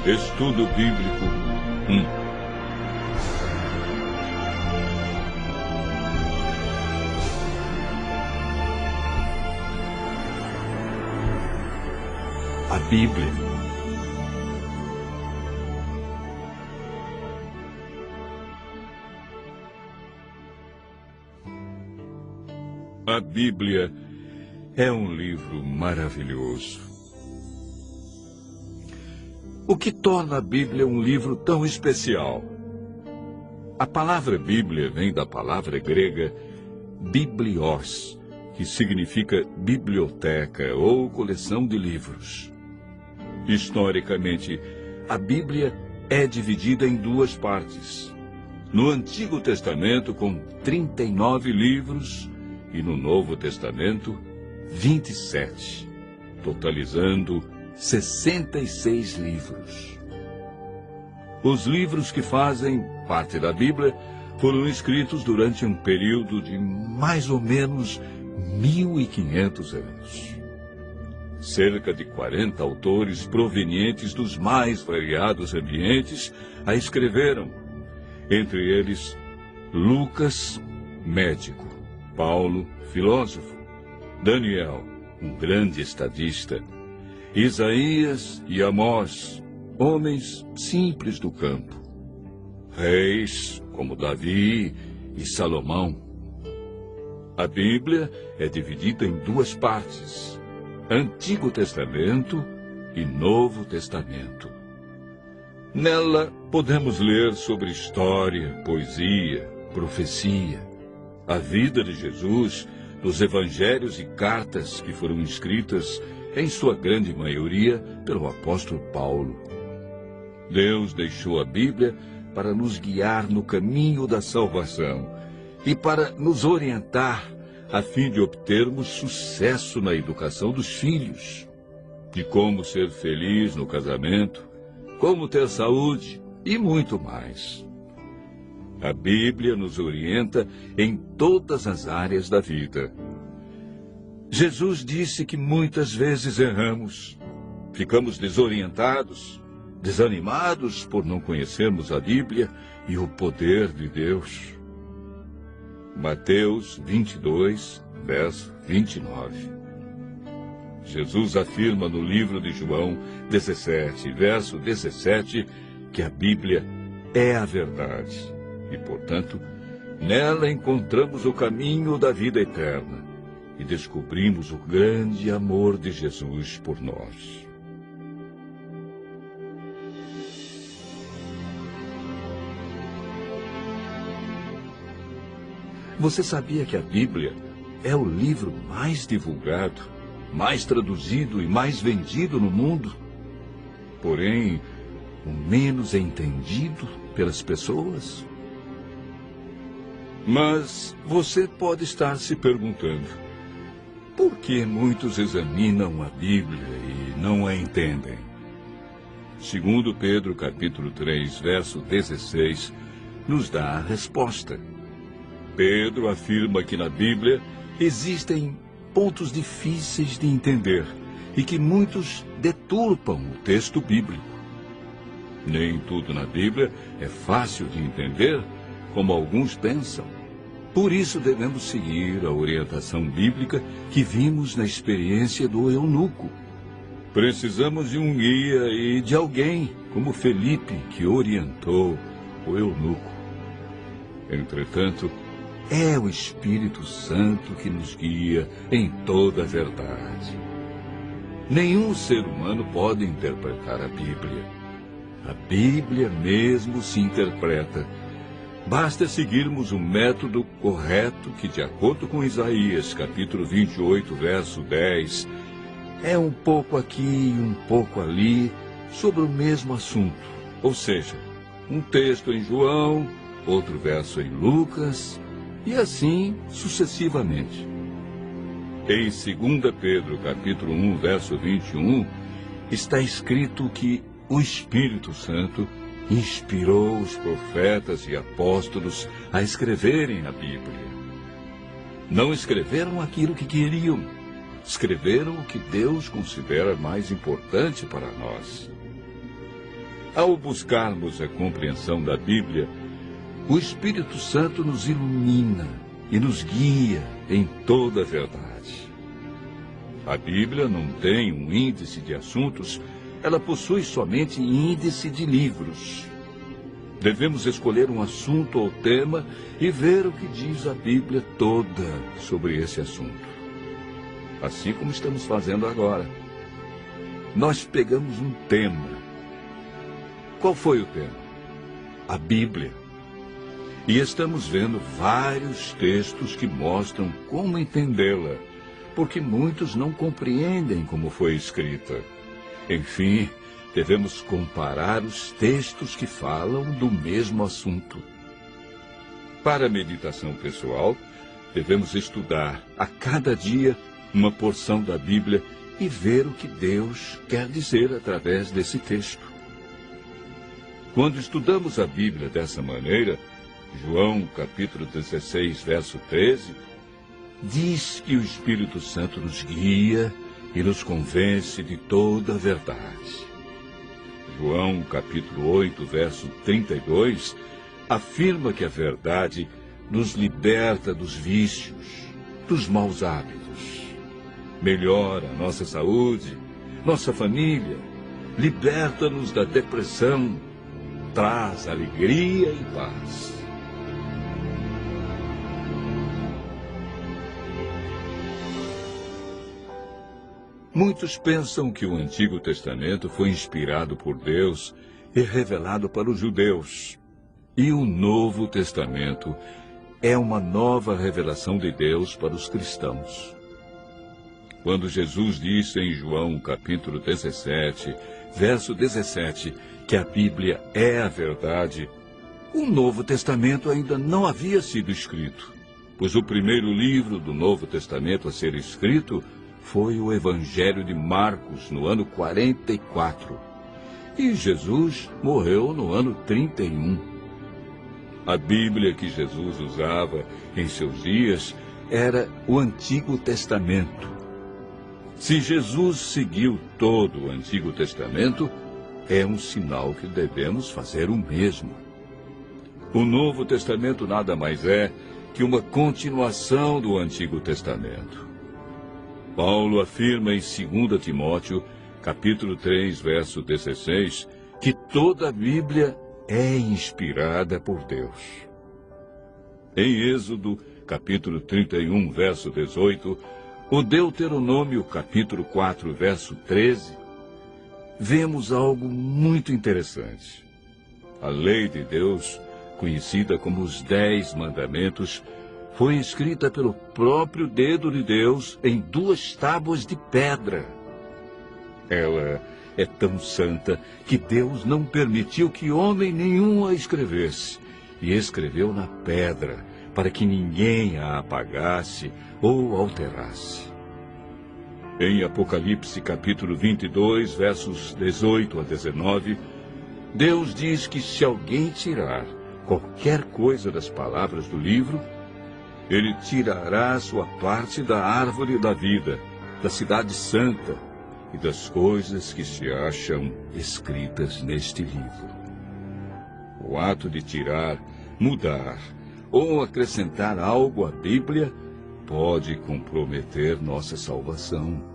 Estudo Bíblico 1. A Bíblia. A Bíblia é um livro maravilhoso. O que torna a Bíblia um livro tão especial? A palavra Bíblia vem da palavra grega biblios, que significa biblioteca ou coleção de livros. Historicamente, a Bíblia é dividida em duas partes. No Antigo Testamento, com 39 livros, e no Novo Testamento, 27, totalizando 66 livros. Os livros que fazem parte da Bíblia foram escritos durante um período de mais ou menos 1500 anos. Cerca de 40 autores provenientes dos mais variados ambientes a escreveram. Entre eles, Lucas, médico; Paulo, filósofo; Daniel, um grande estadista; Isaías e Amós, homens simples do campo; reis como Davi e Salomão. A Bíblia é dividida em duas partes: Antigo Testamento e Novo Testamento. Nela podemos ler sobre história, poesia, profecia, a vida de Jesus, dos evangelhos e cartas que foram escritas, em sua grande maioria, pelo apóstolo Paulo. Deus deixou a Bíblia para nos guiar no caminho da salvação e para nos orientar a fim de obtermos sucesso na educação dos filhos, de como ser feliz no casamento, como ter saúde e muito mais. A Bíblia nos orienta em todas as áreas da vida. Jesus disse que muitas vezes erramos, ficamos desorientados, desanimados por não conhecermos a Bíblia e o poder de Deus. Mateus 22, verso 29. Jesus afirma no livro de João 17, verso 17, que a Bíblia é a verdade e, portanto, nela encontramos o caminho da vida eterna e descobrimos o grande amor de Jesus por nós. Você sabia que a Bíblia é o livro mais divulgado, mais traduzido e mais vendido no mundo? Porém, o menos entendido pelas pessoas? Mas você pode estar se perguntando: por que muitos examinam a Bíblia e não a entendem? Segundo Pedro, capítulo 3, verso 16, nos dá a resposta. Pedro afirma que na Bíblia existem pontos difíceis de entender e que muitos deturpam o texto bíblico. Nem tudo na Bíblia é fácil de entender, como alguns pensam. Por isso devemos seguir a orientação bíblica que vimos na experiência do eunuco. Precisamos de um guia e de alguém como Felipe, que orientou o eunuco. Entretanto, é o Espírito Santo que nos guia em toda a verdade. Nenhum ser humano pode interpretar a Bíblia. A Bíblia mesmo se interpreta. Basta seguirmos o método correto que, de acordo com Isaías, capítulo 28, verso 10, é um pouco aqui e um pouco ali sobre o mesmo assunto. Ou seja, um texto em João, outro verso em Lucas, e assim sucessivamente. Em 2 Pedro, capítulo 1, verso 21, está escrito que o Espírito Santo inspirou os profetas e apóstolos a escreverem a Bíblia. Não escreveram aquilo que queriam, escreveram o que Deus considera mais importante para nós. Ao buscarmos a compreensão da Bíblia, o Espírito Santo nos ilumina e nos guia em toda a verdade. A Bíblia não tem um índice de assuntos, ela possui somente índice de livros. Devemos escolher um assunto ou tema e ver o que diz a Bíblia toda sobre esse assunto. Assim como estamos fazendo agora. Nós pegamos um tema. Qual foi o tema? A Bíblia. E estamos vendo vários textos que mostram como entendê-la, porque muitos não compreendem como foi escrita. Enfim, devemos comparar os textos que falam do mesmo assunto. Para a meditação pessoal, devemos estudar a cada dia uma porção da Bíblia e ver o que Deus quer dizer através desse texto. Quando estudamos a Bíblia dessa maneira, João, capítulo 16, verso 13, diz que o Espírito Santo nos guia e nos convence de toda a verdade. João, capítulo 8, verso 32, afirma que a verdade nos liberta dos vícios, dos maus hábitos, melhora nossa saúde, nossa família, liberta-nos da depressão, traz alegria e paz. Muitos pensam que o Antigo Testamento foi inspirado por Deus e revelado para os judeus. E o Novo Testamento é uma nova revelação de Deus para os cristãos. Quando Jesus disse em João capítulo 17, verso 17, que a Bíblia é a verdade, o Novo Testamento ainda não havia sido escrito, pois o primeiro livro do Novo Testamento a ser escrito foi o Evangelho de Marcos, no ano 44. E Jesus morreu no ano 31. A Bíblia que Jesus usava em seus dias era o Antigo Testamento. Se Jesus seguiu todo o Antigo Testamento, é um sinal que devemos fazer o mesmo. O Novo Testamento nada mais é que uma continuação do Antigo Testamento. Paulo afirma em 2 Timóteo, capítulo 3, verso 16, que toda a Bíblia é inspirada por Deus. Em Êxodo, capítulo 31, verso 18, o Deuteronômio, capítulo 4, verso 13, vemos algo muito interessante. A lei de Deus, conhecida como os 10 Mandamentos, foi escrita pelo próprio dedo de Deus em 2 tábuas de pedra. Ela é tão santa que Deus não permitiu que homem nenhum a escrevesse, e escreveu na pedra, para que ninguém a apagasse ou alterasse. Em Apocalipse capítulo 22, versos 18 a 19, Deus diz que se alguém tirar qualquer coisa das palavras do livro, Ele tirará sua parte da árvore da vida, da cidade santa e das coisas que se acham escritas neste livro. O ato de tirar, mudar ou acrescentar algo à Bíblia pode comprometer nossa salvação.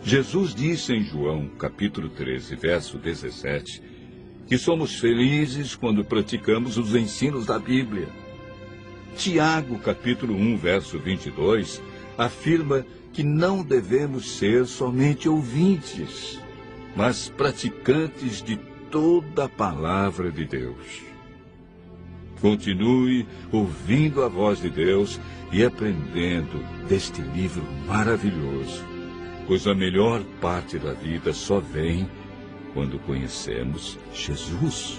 Jesus disse em João, capítulo 13, verso 17, que somos felizes quando praticamos os ensinos da Bíblia. Tiago, capítulo 1, verso 22, afirma que não devemos ser somente ouvintes, mas praticantes de toda a palavra de Deus. Continue ouvindo a voz de Deus e aprendendo deste livro maravilhoso, pois a melhor parte da vida só vem quando conhecemos Jesus.